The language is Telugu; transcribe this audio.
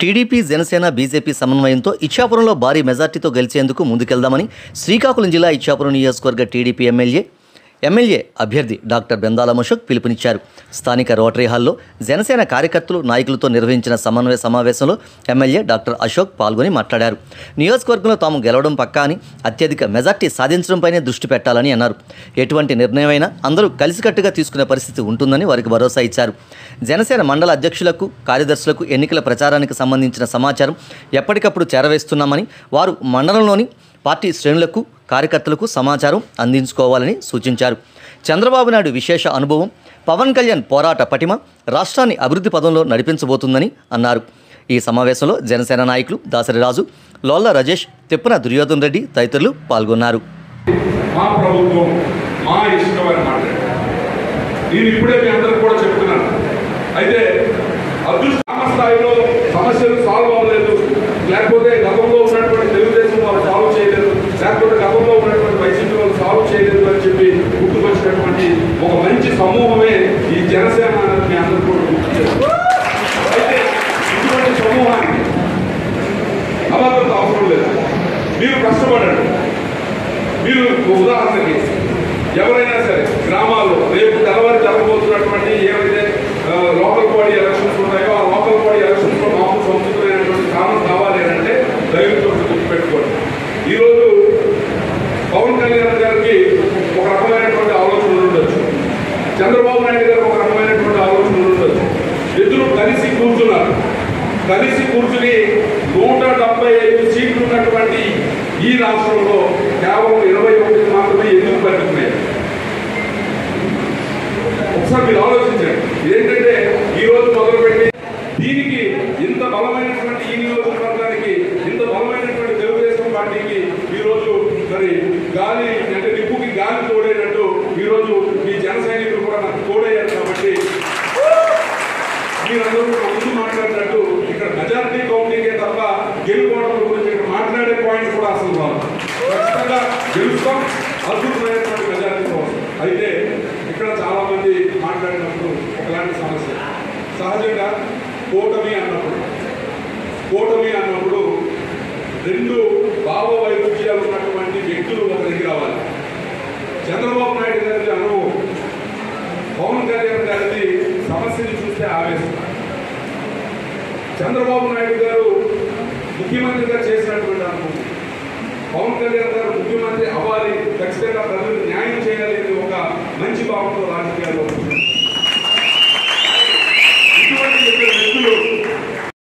టీడీపీ, జనసేన, బీజేపీ సమన్వయంతో ఇచ్చాపురంలో భారీ మెజార్టీతో గెలిచేందుకు ముందుకెళ్దామని శ్రీకాకుళం జిల్లా ఇచ్చాపురం నియోజకవర్గ టీడీపీ ఎమ్మెల్యే అభ్యర్థి డాక్టర్ బెందాల అశోక్ పిలుపునిచ్చారు. స్థానిక రోటరీ హాల్లో జనసేన కార్యకర్తలు, నాయకులతో నిర్వహించిన సమన్వయ సమావేశంలో ఎమ్మెల్యే డాక్టర్ అశోక్ పాల్గొని మాట్లాడారు. నియోజకవర్గంలో తాము గెలవడం పక్కా అని, అత్యధిక మెజార్టీ సాధించడంపైనే దృష్టి పెట్టాలని అన్నారు. ఎటువంటి నిర్ణయమైనా అందరూ కలిసికట్టుగా తీసుకునే పరిస్థితి ఉంటుందని వారికి భరోసా ఇచ్చారు. జనసేన మండల అధ్యక్షులకు, కార్యదర్శులకు ఎన్నికల ప్రచారానికి సంబంధించిన సమాచారం ఎప్పటికప్పుడు చేరవేస్తున్నామని, వారు మండలంలోని పార్టీ శ్రేణులకు, కార్యకర్తలకు సమాచారం అందించుకోవాలని సూచించారు. చంద్రబాబు నాయుడు విశేష అనుభవం, పవన్ కళ్యాణ్ పోరాట పటిమ రాష్ట్రాన్ని అభివృద్ధి పదంలో నడిపించబోతుందని అన్నారు. ఈ సమావేశంలో జనసేన నాయకులు దాసరి రాజు, లోల్ల రాజేష్, తిప్పన దుర్యోధన్ రెడ్డి తదితరులు పాల్గొన్నారు. మా ప్రభుత్వం మా ఇష్టమైన మాట నేను ఇప్పుడే మీ అందరూ కూడా చెప్తున్నాను. అయితే అదృష్ట స్థాయిలో సమస్యలు సాల్వ్ అవ్వలేదు, లేకపోతే గతంలో ఉన్నటువంటి తెలుగుదేశం వాళ్ళు సాల్వ్ చేయలేదు, లేకపోతే గతంలో ఉన్నటువంటి వైసీపీ వాళ్ళు సాల్వ్ చేయలేదు అని చెప్పి గుర్తుకొచ్చినటువంటి ఒక మంచి సమూహమే ఈ జనసేన అనేది మీ అందరూ కూడా గుర్తు చేస్తారు. అయితే ఇటువంటి సమూహానికి అభద్రత అవసరం లేదు. మీరు కష్టపడండి. మీరు ఉదాహరణకి ఎవరైనా సరే గ్రామాల్లో రేపు తెల్లవారి జరగబోతున్నటువంటి ఏవైతే లోకల్ బాడీ ఎలక్షన్స్ ఉన్నాయో ఆ లోకల్ బాడీ ఎలక్షన్స్లో మామూలు సంస్కృతమైనటువంటి కాలం కావాలి అంటే దైవంతో గుర్తుపెట్టుకోండి. ఈరోజు పవన్ కళ్యాణ్ గారికి ఒక రకమైనటువంటి ఆలోచనలు ఉండొచ్చు, చంద్రబాబు నాయుడు గారికి ఒక రకమైనటువంటి ఆలోచనలు ఉండొచ్చు. ఇద్దరు కలిసి కూర్చున్నారు. కలిసి కూర్చుని 175 సీట్లు ఉన్నటువంటి ఈ రాష్ట్రంలో కేవలం 21 మాత్రమే ఎందుకు పెరుగుతున్నాయి? ఒకసారి మీరు ఆలోచించండి. ఏంటంటే ఈ రోజు మొదలుపెట్టి దీనికి ఇంత బలమైనటువంటి ఈ నియోజకవర్గానికి, ఇంత బలమైనటువంటి తెలుగుదేశం పార్టీకి ఈరోజు మరి గాలి అంటే నిప్పుకి గాలి తోడేటట్టు ఈరోజు మీ జన సైనికులు కూడా నాకు తోడయ్యారు. కాబట్టి మీరందరూ ముందు మాట్లాడినట్టు ఇక్కడ మెజారిటీ కౌంటింగే తప్ప గెలుపోవడం గురించి ఇక్కడ మాట్లాడే పాయింట్ కూడా అసలు కాదు. ఖచ్చితంగా గెలుస్తాం, అద్భుతమైనటువంటి మెజారిటీ కోసం. అయితే ఇక్కడ చాలా మంది మాట్లాడినప్పుడు ఒకలాంటి సమస్య సహజంగా కూటమి అన్నప్పుడు రెండు భావ వైరుధ్యాలు ఉన్నటువంటి వ్యక్తులు ఒక దగ్గర రావాలి. చంద్రబాబు నాయుడు గారి అనుభవం, పవన్ కళ్యాణ్ గారిది సమస్యని చూస్తే ఆవేశం. చంద్రబాబు నాయుడు గారు ముఖ్యమంత్రిగా చేసినటువంటి అనుభవం, పవన్ కళ్యాణ్ గారు ముఖ్యమంత్రి